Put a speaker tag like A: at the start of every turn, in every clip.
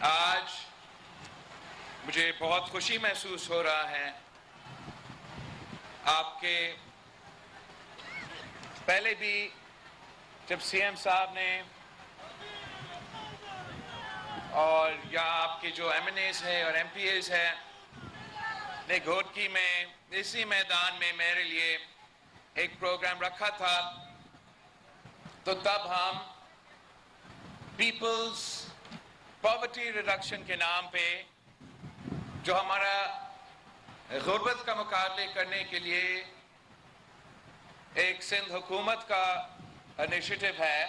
A: آج مجھے بہت خوشی محسوس ہو رہا ہے. آپ کے پہلے بھی جب سی ایم صاحب نے اور یا آپ کے جو ایم این ایز ہیں اور ایم پی ایز ہیں نے گھوٹکی میں اسی میدان میں میرے لیے ایک پروگرام رکھا تھا، تو تب ہم پیپلز پاورٹی ریڈکشن کے نام پہ جو ہمارا غربت کا مقابلے کرنے کے لیے ایک سندھ حکومت کا انیشیٹو ہے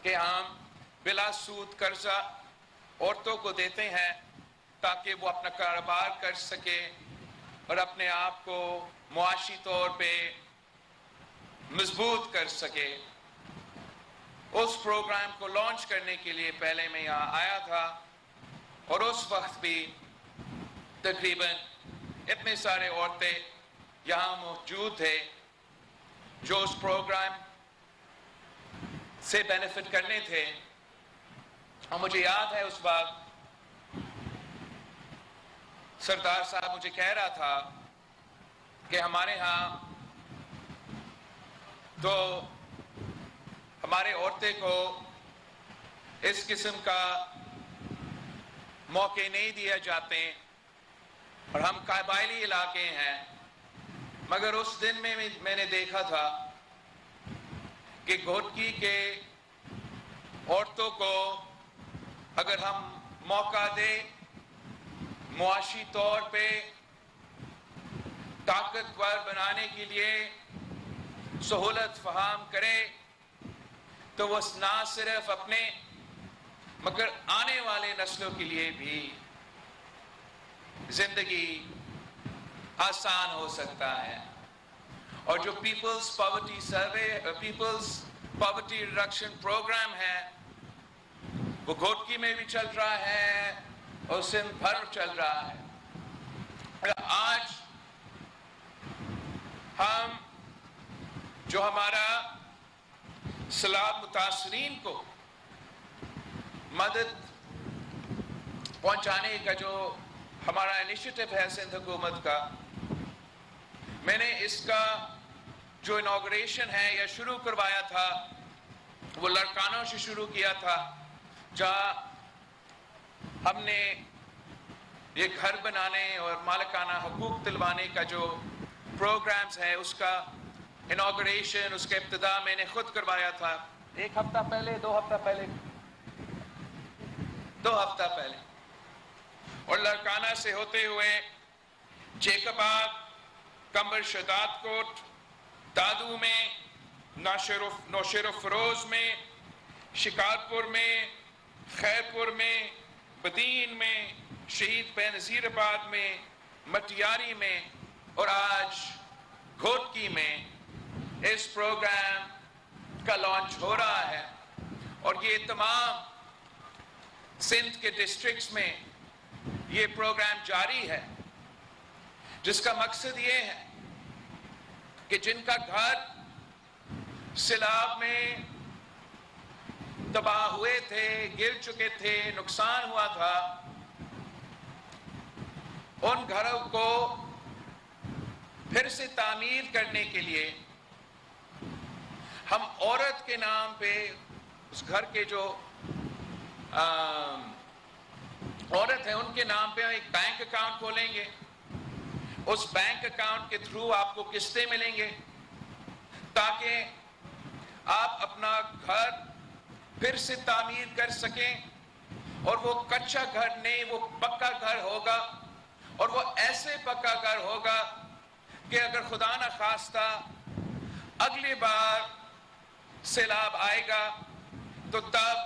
A: کہ ہم بلا سود قرضہ عورتوں کو دیتے ہیں تاکہ وہ اپنا کاروبار کر سکے اور اپنے آپ کو معاشی طور پہ مضبوط کر سکے. اس پروگرام کو لانچ کرنے کے لیے پہلے میں یہاں آیا تھا اور اس وقت بھی تقریباً اتنے سارے عورتیں یہاں موجود تھے جو اس پروگرام سے بینیفٹ کرنے تھے. اور مجھے یاد ہے اس وقت سردار صاحب مجھے کہہ رہا تھا کہ ہمارے ہاں تو ہمارے عورتیں کو اس قسم کا موقع نہیں دیا جاتے اور ہم قبائلی علاقے ہیں. مگر اس دن میں نے دیکھا تھا کہ گھوٹکی کے عورتوں کو اگر ہم موقع دیں، معاشی طور پہ طاقتور بنانے کے لیے سہولت فراہم کرے، تو وہ نہ صرف اپنے مگر آنے والے نسلوں کے لیے بھی زندگی آسان ہو سکتا ہے. اور جو پیپلز پاورٹی ریڈکشن پروگرام ہے وہ گھوٹکی میں بھی چل رہا ہے اور سندھ بھر چل رہا ہے. آج ہم جو ہمارا سیلاب متاثرین کو مدد پہنچانے کا جو ہمارا انیشیٹو ہے سندھ حکومت کا، میں نے اس کا جو انوگریشن ہے یا شروع کروایا تھا وہ لڑکانوں سے شروع کیا تھا، جہاں ہم نے یہ گھر بنانے اور مالکانہ حقوق دلوانے کا جو پروگرامز ہے اس کا انوگریشن، اس کا ابتدا میں نے خود کروایا تھا 1 ہفتہ پہلے 2 ہفتہ پہلے. اور لڑکانہ سے ہوتے ہوئے جیکب آباد، کمبر شہداد کوٹ، دادو میں، نوشیر و فروز میں، شکارپور میں، خیرپور میں، بدین میں، شہید بے نظیر آباد میں، مٹیاری میں اور آج گھوٹکی میں اس پروگرام کا لانچ ہو رہا ہے. اور یہ تمام سندھ کے ڈسٹرکٹس میں یہ پروگرام جاری ہے، جس کا مقصد یہ ہے کہ جن کا گھر سیلاب میں تباہ ہوئے تھے، گر چکے تھے، نقصان ہوا تھا، ان گھروں کو پھر سے تعمیر کرنے کے لیے ہم عورت کے نام پہ اس گھر کے جو عورت ہیں ان کے نام پہ ایک بینک اکاؤنٹ کھولیں گے. اس بینک اکاؤنٹ کے تھرو آپ کو قسطیں ملیں گے تاکہ آپ اپنا گھر پھر سے تعمیر کر سکیں. اور وہ کچا گھر نہیں، وہ پکا گھر ہوگا، اور وہ ایسے پکا گھر ہوگا کہ اگر خدا نہ خواستہ اگلی بار سیلاب آئے گا تو تب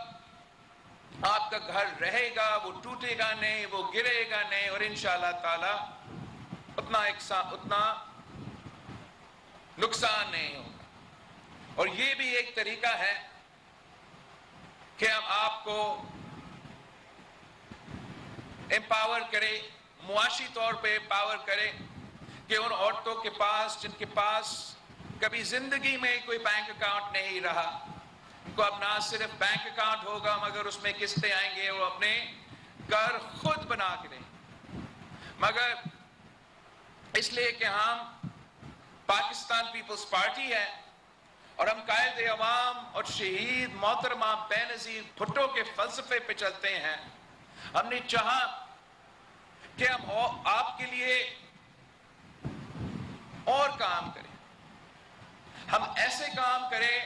A: آپ کا گھر رہے گا، وہ ٹوٹے گا نہیں، وہ گرے گا نہیں، اور انشاءاللہ تعالی اتنا نقصان نہیں ہوگا. اور یہ بھی ایک طریقہ ہے کہ ہم آپ کو امپاور کرے، معاشی طور پہ امپاور کرے کہ ان عورتوں کے پاس جن کے پاس کبھی زندگی میں کوئی بینک اکاؤنٹ نہیں رہا، ان کو اب نہ صرف بینک اکاؤنٹ ہوگا مگر اس میں قسطیں آئیں گے، وہ اپنے گھر خود بنا کے دیں، مگر اس لیے کہ ہم پاکستان پیپلز پارٹی ہے اور ہم قائد عوام اور شہید محترمہ بینظیر بھٹو کے فلسفے پہ چلتے ہیں، ہم نے چاہا کہ ہم آپ کے لیے اور کام کریں، ہم ایسے کام کریں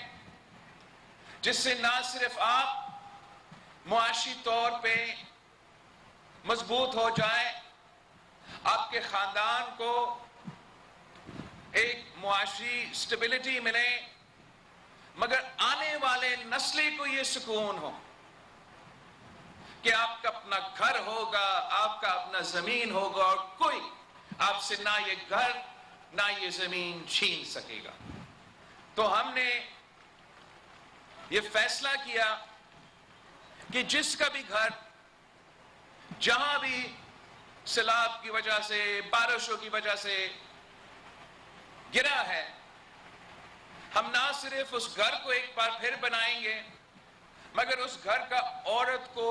A: جس سے نہ صرف آپ معاشی طور پہ مضبوط ہو جائیں، آپ کے خاندان کو ایک معاشی سٹیبلٹی ملے، مگر آنے والے نسلیں کو یہ سکون ہو کہ آپ کا اپنا گھر ہوگا، آپ کا اپنا زمین ہوگا اور کوئی آپ سے نہ یہ گھر نہ یہ زمین چھین سکے گا۔ تو ہم نے یہ فیصلہ کیا کہ جس کا بھی گھر جہاں بھی سیلاب کی وجہ سے، بارشوں کی وجہ سے گرا ہے، ہم نہ صرف اس گھر کو ایک بار پھر بنائیں گے مگر اس گھر کا عورت کو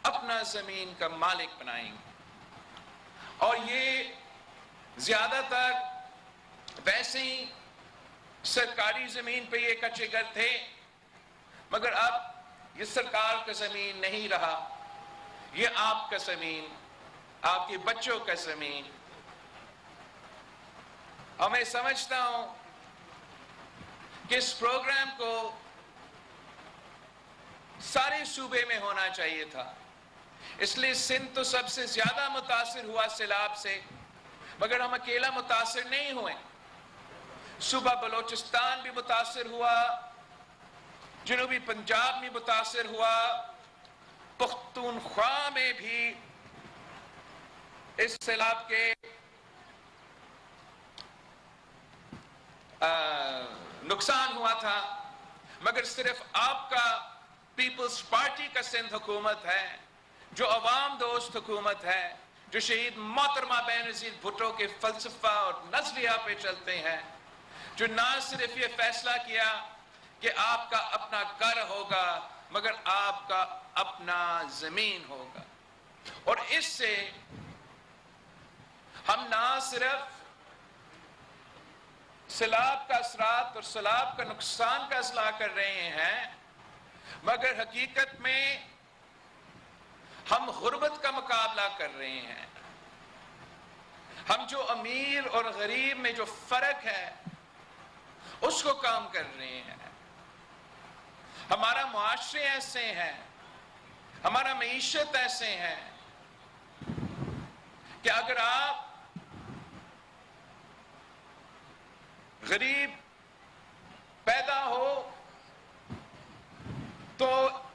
A: اپنا زمین کا مالک بنائیں گے۔ اور یہ زیادہ تر ویسے ہی سرکاری زمین پہ یہ کچے گھر تھے، مگر اب یہ سرکار کا زمین نہیں رہا، یہ آپ کا زمین، آپ کے بچوں کا زمین۔ اور میں سمجھتا ہوں کہ اس پروگرام کو سارے صوبے میں ہونا چاہیے تھا، اس لیے سندھ تو سب سے زیادہ متاثر ہوا سیلاب سے، مگر ہم اکیلا متاثر نہیں ہوئے، صوبہ بلوچستان بھی متاثر ہوا، جنوبی پنجاب میں متاثر ہوا، پختونخوا میں بھی اس سیلاب کے نقصان ہوا تھا، مگر صرف آپ کا پیپلز پارٹی کا سندھ حکومت ہے جو عوام دوست حکومت ہے، جو شہید محترمہ بینظیر بھٹو کے فلسفہ اور نظریہ پہ چلتے ہیں، جو نہ صرف یہ فیصلہ کیا کہ آپ کا اپنا گھر ہوگا مگر آپ کا اپنا زمین ہوگا۔ اور اس سے ہم نہ صرف سیلاب کا اثرات اور سیلاب کا نقصان کا اصلاح کر رہے ہیں، مگر حقیقت میں ہم غربت کا مقابلہ کر رہے ہیں۔ ہم جو امیر اور غریب میں جو فرق ہے اس کو کام کر رہے ہیں۔ ہمارا معاشرے ایسے ہیں، ہمارا معیشت ایسے ہیں کہ اگر آپ غریب پیدا ہو تو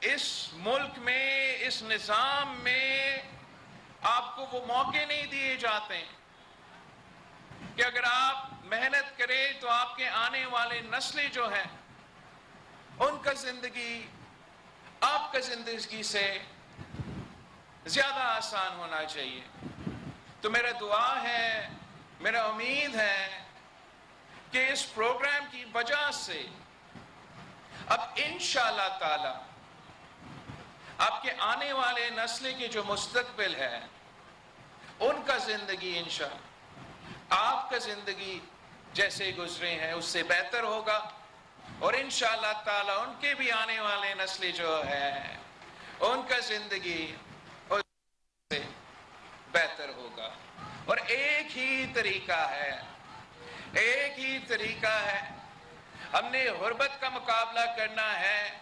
A: اس ملک میں، اس نظام میں آپ کو وہ موقع نہیں دیے جاتے کہ اگر آپ محنت کریں تو آپ کے آنے والے نسلیں جو ہیں ان کا زندگی آپ کا زندگی سے زیادہ آسان ہونا چاہیے۔ تو میرا دعا ہے، میرا امید ہے کہ اس پروگرام کی وجہ سے اب انشاءاللہ تعالی آپ کے آنے والے نسل کے جو مستقبل ہے ان کا زندگی انشاءاللہ آپ کا زندگی جیسے گزرے ہیں اس سے بہتر ہوگا، اور انشاءاللہ تعالی ان کے بھی آنے والے نسل جو ہے ان کا زندگی اس سے بہتر ہوگا۔ اور ایک ہی طریقہ ہے، ایک ہی طریقہ ہے، ہم نے غربت کا مقابلہ کرنا ہے۔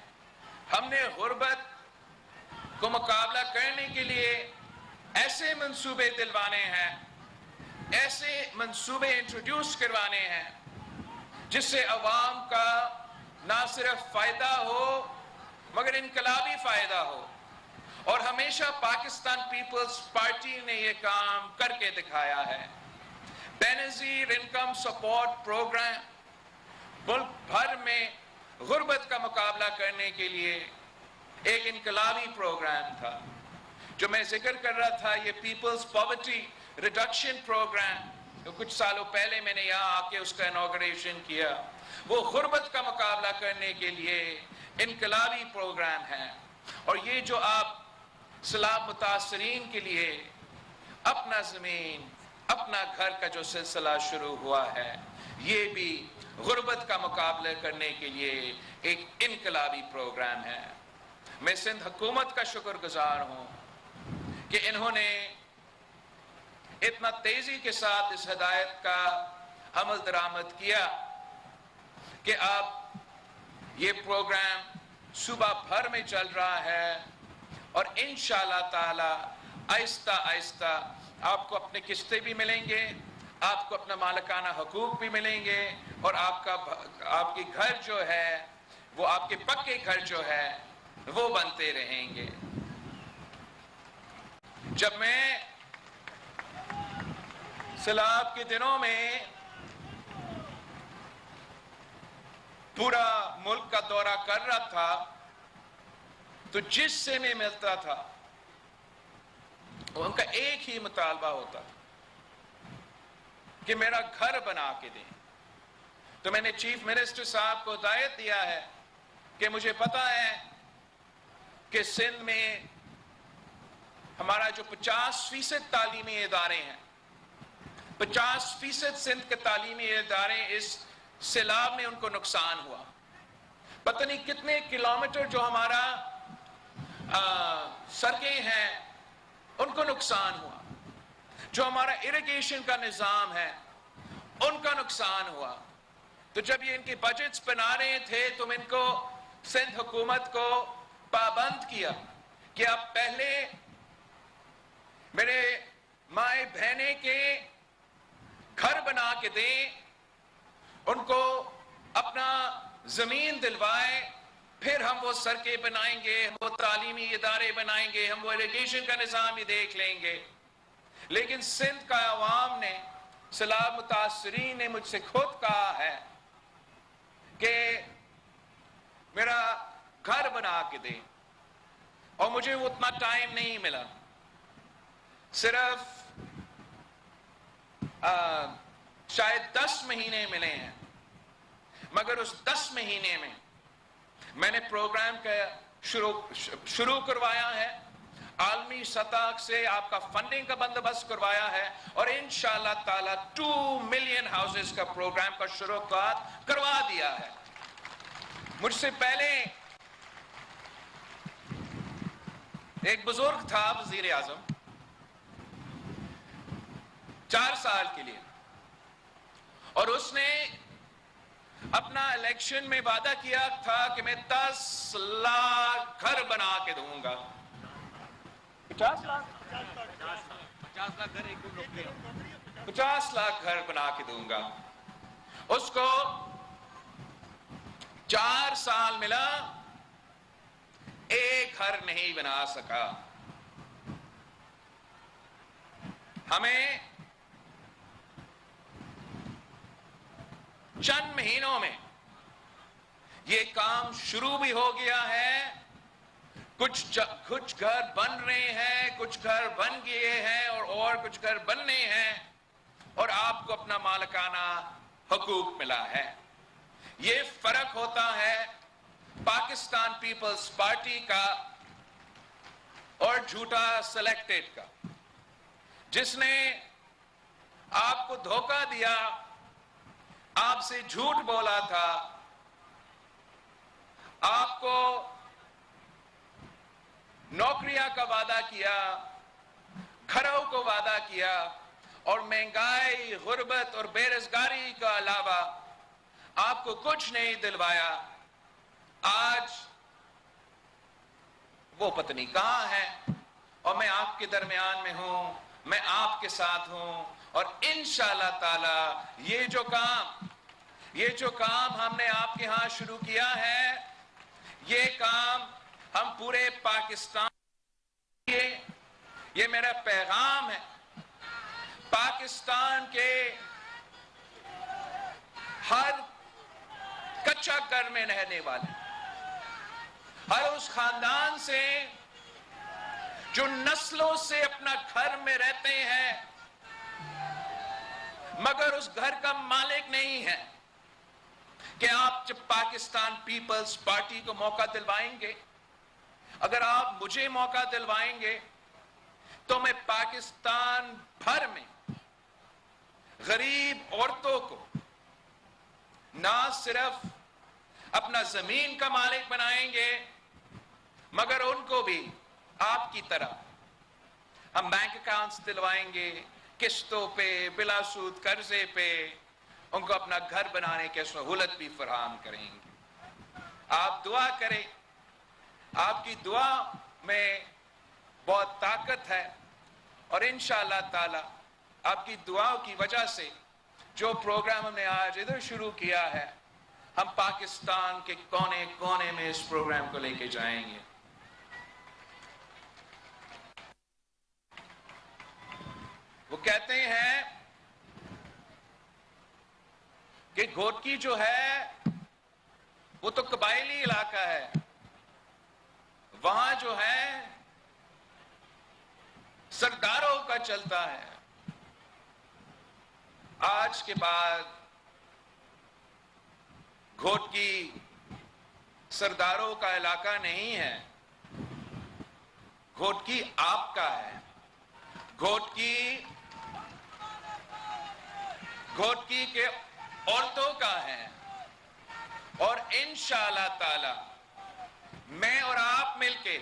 A: ہم نے غربت کو مقابلہ کرنے کے لیے ایسے منصوبے دلوانے ہیں، ایسے منصوبے انٹروڈیوس کروانے ہیں جس سے عوام کا نہ صرف فائدہ ہو مگر انقلابی فائدہ ہو۔ اور ہمیشہ پاکستان پیپلز پارٹی نے یہ کام کر کے دکھایا ہے۔ بینظیر انکم سپورٹ پروگرام ملک بھر میں غربت کا مقابلہ کرنے کے لیے ایک انقلابی پروگرام تھا۔ جو میں ذکر کر رہا تھا، یہ پیپلز پاورٹی ریڈکشن پروگرام، جو کچھ سالوں پہلے میں نے یہاں آ کے اس کا انوگریشن کیا، وہ غربت کا مقابلہ کرنے کے لیے انقلابی پروگرام ہے، اور یہ جو آپ سیلاب متاثرین کے لیے اپنا زمین اپنا گھر کا جو سلسلہ شروع ہوا ہے، یہ بھی غربت کا مقابلہ کرنے کے لیے ایک انقلابی پروگرام ہے۔ میں سندھ حکومت کا شکر گزار ہوں کہ انہوں نے اتنا تیزی کے ساتھ اس ہدایت کا عمل درآمد کیا کہ اب یہ پروگرام صوبہ بھر میں چل رہا ہے، اور انشاءاللہ تعالی آہستہ آہستہ آپ کو اپنے قسطیں بھی ملیں گے، آپ کو اپنا مالکانہ حقوق بھی ملیں گے، اور آپ کے گھر جو ہے وہ آپ کے پکے گھر جو ہے وہ بنتے رہیں گے۔ جب میں سیلاب کے دنوں میں پورا ملک کا دورہ کر رہا تھا تو جس سے میں ملتا تھا ان کا ایک ہی مطالبہ ہوتا تھا کہ میرا گھر بنا کے دیں۔ تو میں نے چیف منسٹر صاحب کو ہدایت دیا ہے کہ مجھے پتا ہے کہ سندھ میں ہمارا جو 50% تعلیمی ادارے ہیں، 50% سندھ کے تعلیمی ادارے اس سیلاب میں ان کو نقصان ہوا۔ پتہ نہیں کتنے کلومیٹر جو ہمارا سڑکیں ہیں ان کو نقصان ہوا، جو ہمارا اریگیشن کا نظام ہے ان کا نقصان ہوا۔ تو جب یہ ان کے بجٹس بنا رہے تھے تو میں ان کو سندھ حکومت کو پابند کیا کہ آپ پہلے میرے مائیں بہنیں کے گھر بنا کے دیں، ان کو اپنا زمین دلوائے، پھر ہم وہ سڑکیں بنائیں گے، ہم وہ تعلیمی ادارے بنائیں گے، ہم وہ ایریگیشن کا نظام بھی دیکھ لیں گے۔ لیکن سندھ کا عوام نے، سیلاب متاثرین نے مجھ سے خود کہا ہے کہ میرا گھر بنا کے دیں، اور مجھے اتنا ٹائم نہیں ملا، صرف شاید 10 مہینے ملے ہیں، مگر اس 10 مہینے میں میں نے پروگرام کا شروع کروایا ہے، عالمی سطح سے آپ کا فنڈنگ کا بندوبست کروایا ہے، اور انشاءاللہ تعالی 2 ملین ہاؤسز کا پروگرام کا شروع کروا دیا ہے۔ مجھ سے پہلے ایک بزرگ تھا وزیر اعظم 4 سال کے لیے، اور اس نے اپنا الیکشن میں وعدہ کیا تھا کہ میں 10 لاکھ گھر بنا کے دوں گا۔ 50 لاکھ گھر بنا کے دوں گا۔ اس کو 4 سال ملا، ایک گھر نہیں بنا سکا۔ ہمیں چند مہینوں میں یہ کام شروع بھی ہو گیا ہے، کچھ گھر بن رہے ہیں، کچھ گھر بن گئے ہیں، اور کچھ گھر بننے ہیں، اور آپ کو اپنا مالکانہ حقوق ملا ہے۔ یہ فرق ہوتا ہے پاکستان پیپلز پارٹی کا اور جھوٹا سلیکٹڈ کا، جس نے آپ کو دھوکہ دیا، آپ سے جھوٹ بولا تھا، آپ کو نوکریاں کا وعدہ کیا، گھروں کو وعدہ کیا، اور مہنگائی، غربت اور بے روزگاری کا علاوہ آپ کو کچھ نہیں دلوایا۔ آج وہ پتہ نہیں کہاں ہے، اور میں آپ کے درمیان میں ہوں، میں آپ کے ساتھ ہوں، اور انشاءاللہ تعالی یہ جو کام ہم نے آپ کے ہاں شروع کیا ہے، یہ کام ہم پورے پاکستان کے، یہ میرا پیغام ہے پاکستان کے ہر کچا گھر میں رہنے والے، ہر اس خاندان سے جو نسلوں سے اپنا گھر میں رہتے ہیں مگر اس گھر کا مالک نہیں ہے، کہ آپ جب پاکستان پیپلز پارٹی کو موقع دلوائیں گے، اگر آپ مجھے موقع دلوائیں گے تو میں پاکستان بھر میں غریب عورتوں کو نہ صرف اپنا زمین کا مالک بنائیں گے، مگر ان کو بھی آپ کی طرح ہم بینک اکاؤنٹس دلوائیں گے، قسطوں پہ، بلا سود قرضے پہ ان کو اپنا گھر بنانے کی سہولت بھی فراہم کریں گے۔ آپ دعا کریں، آپ کی دعا میں بہت طاقت ہے، اور انشاءاللہ تعالی آپ کی دعاؤں کی وجہ سے جو پروگرام ہم نے آج ادھر شروع کیا ہے، ہم پاکستان کے کونے کونے میں اس پروگرام کو لے کے جائیں گے۔ وہ کہتے ہیں کہ گھوٹکی جو ہے وہ تو قبائلی علاقہ ہے، وہاں جو ہے سرداروں کا چلتا ہے۔ آج کے بعد گھوٹکی سرداروں کا علاقہ نہیں ہے، گھوٹکی آپ کا ہے۔ گھوٹکی کے عورتوں کا ہے، اور انشاءاللہ تعالی میں اور آپ مل کے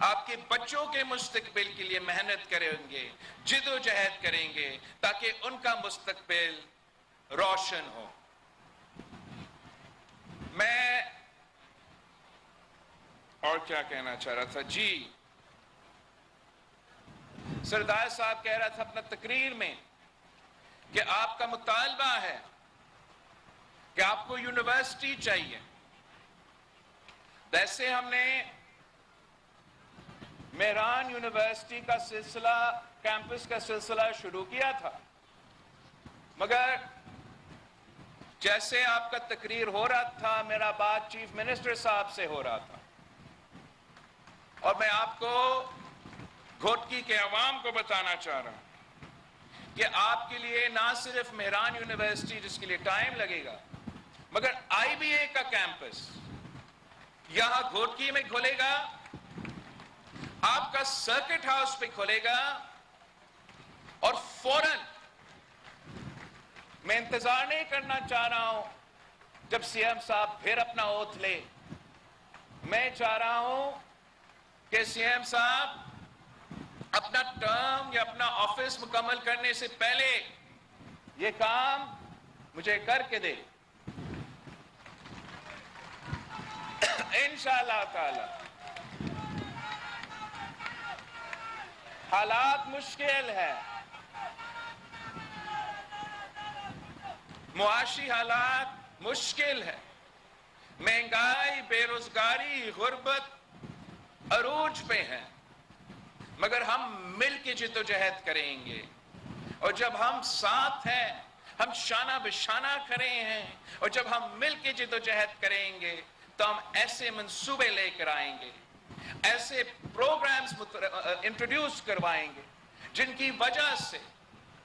A: آپ کے بچوں کے مستقبل کے لیے محنت کریں گے، جد و جہد کریں گے تاکہ ان کا مستقبل روشن ہو۔ میں اور کیا کہنا چاہ رہا تھا جی، سردار صاحب کہہ رہا تھا اپنا تقریر میں کہ آپ کا مطالبہ ہے کہ آپ کو یونیورسٹی چاہیے۔ ویسے ہم نے میران یونیورسٹی کا سلسلہ، کیمپس کا سلسلہ شروع کیا تھا، مگر جیسے آپ کا تقریر ہو رہا تھا میرا بات چیف منسٹر صاحب سے ہو رہا تھا، اور میں آپ کو گھوٹکی کے عوام کو بتانا چاہ رہا ہوں کہ آپ کے لیے نہ صرف میران یونیورسٹی جس کے لیے ٹائم لگے گا، مگر آئی بی اے کا کیمپس یہاں گھوٹکی میں کھلے گا، آپ کا سرکٹ ہاؤس پہ کھلے گا، اور فوراً میں انتظار نہیں کرنا چاہ رہا ہوں جب سی ایم صاحب پھر اپنا اوتھ لے۔ میں چاہ رہا ہوں کہ سی ایم صاحب اپنا ٹرم یا اپنا آفس مکمل کرنے سے پہلے یہ کام مجھے کر کے دے، انشاءاللہ تعالی۔ حالات مشکل ہے، معاشی حالات مشکل ہے، مہنگائی، بے روزگاری، غربت عروج پہ ہے، مگر ہم مل کے جد و جہد کریں گے، اور جب ہم ساتھ ہیں، ہم شانہ بشانہ کھڑے ہیں، اور جب ہم مل کے جد و جہد کریں گے تو ہم ایسے منصوبے لے کر آئیں گے، ایسے پروگرامز انٹروڈیوس کروائیں گے جن کی وجہ سے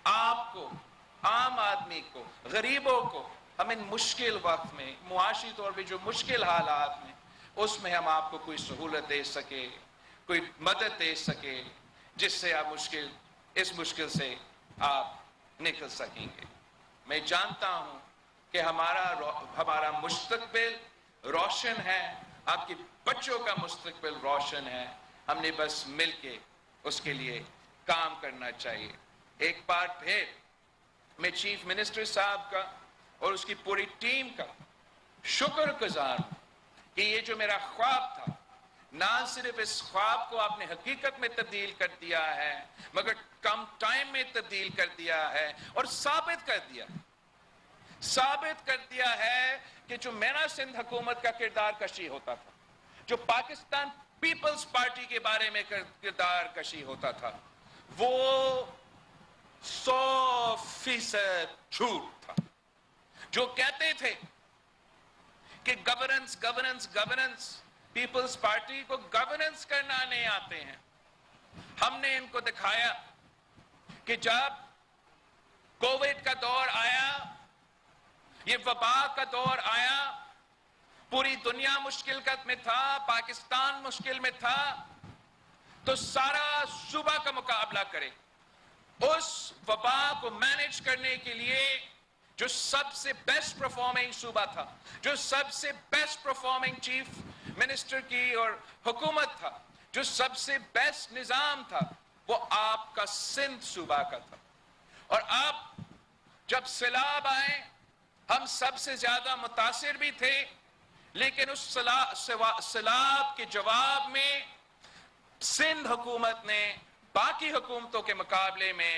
A: آپ کو، عام آدمی کو، غریبوں کو ہم ان مشکل وقت میں، معاشی طور پہ جو مشکل حالات میں، اس میں ہم آپ کو کوئی سہولت دے سکے، کوئی مدد دے سکے جس سے آپ اس مشکل سے آپ نکل سکیں گے۔ میں جانتا ہوں کہ ہمارا مستقبل روشن ہے، آپ کے بچوں کا مستقبل روشن ہے، ہم نے بس مل کے اس کے لیے کام کرنا چاہیے۔ ایک بار پھر میں چیف منسٹر صاحب کا اور اس کی پوری ٹیم کا شکر گزار ہوں کہ یہ جو میرا خواب تھا، نہ صرف اس خواب کو آپ نے حقیقت میں تبدیل کر دیا ہے، مگر کم ٹائم میں تبدیل کر دیا ہے، اور ثابت کر دیا ہے کہ جو میرا سندھ حکومت کا کردار کشی ہوتا تھا، جو پاکستان پیپلز پارٹی کے بارے میں کردار کشی ہوتا تھا، وہ 100% جھوٹ تھا۔ جو کہتے تھے کہ گورننس پیپلز پارٹی کو گورننس کرنا نہیں آتے ہیں، ہم نے ان کو دکھایا کہ جب کووڈ کا دور آیا یہ وبا کا دور آیا، پوری دنیا مشکل میں تھا، پاکستان مشکل میں تھا، تو سارا صوبہ کا مقابلہ کرے۔ اس وبا کو مینج کرنے کے لیے جو سب سے بیسٹ پرفارمنگ صوبہ تھا، جو سب سے بیسٹ پرفارمنگ چیف منسٹر کی اور حکومت تھا، جو سب سے بیسٹ نظام تھا، وہ آپ کا سندھ صوبہ کا تھا۔ اور آپ جب سیلاب آئے، ہم سب سے زیادہ متاثر بھی تھے، لیکن اس سیلاب کے جواب میں سندھ حکومت نے باقی حکومتوں کے مقابلے میں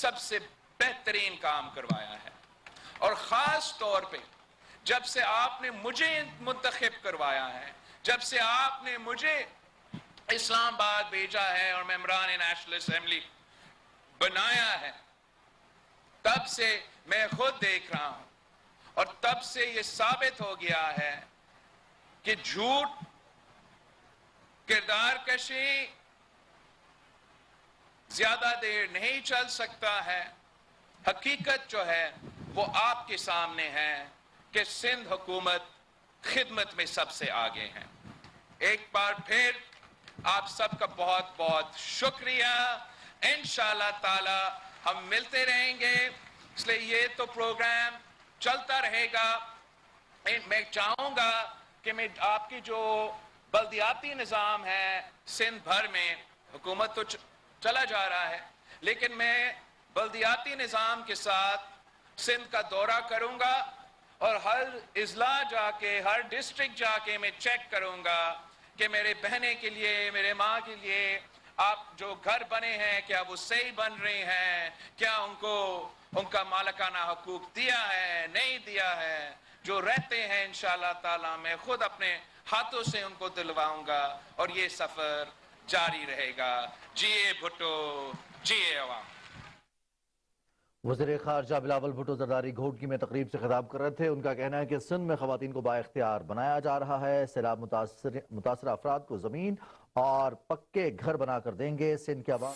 A: سب سے بہترین کام کروایا ہے۔ اور خاص طور پہ جب سے آپ نے مجھے منتخب کروایا ہے، جب سے آپ نے مجھے اسلام آباد بھیجا ہے اور ممبران نیشنل اسمبلی بنایا ہے، تب سے میں خود دیکھ رہا ہوں اور تب سے یہ ثابت ہو گیا ہے کہ جھوٹ، کردار کشی زیادہ دیر نہیں چل سکتا ہے۔ حقیقت جو ہے وہ آپ کے سامنے ہے کہ سندھ حکومت خدمت میں سب سے آگے ہے۔ ایک بار پھر آپ سب کا بہت بہت شکریہ۔ انشاءاللہ تعالی ہم ملتے رہیں گے، اس لیے یہ تو پروگرام چلتا رہے گا۔ میں چاہوں گا کہ میں آپ کی جو بلدیاتی نظام ہے سندھ بھر میں، حکومت تو چلا جا رہا ہے، لیکن میں بلدیاتی نظام کے ساتھ سندھ کا دورہ کروں گا اور ہر اضلاع جا کے، ہر ڈسٹرکٹ جا کے میں چیک کروں گا کہ میرے بہنیں کے لیے، میرے ماں کے لیے آپ جو گھر بنے ہیں کیا وہ صحیح بن رہے ہیں، کیا ان کو ان کا مالکانہ حقوق دیا ہے، نہیں دیا ہے۔ جو رہتے ہیں انشاءاللہ تعالی میں خود اپنے ہاتھوں سے ان کو دلواؤں گا، اور یہ سفر جاری رہے گا۔ جیے بھٹو، جیے عوام۔
B: وزیر خارجہ بلاول بھٹو زرداری گھوٹکی میں تقریب سے خطاب کر رہے تھے۔ ان کا کہنا ہے کہ سندھ میں خواتین کو بااختیار بنایا جا رہا ہے، سیلاب متاثرہ افراد کو زمین اور پکے گھر بنا کر دیں گے۔ سندھ کے عوام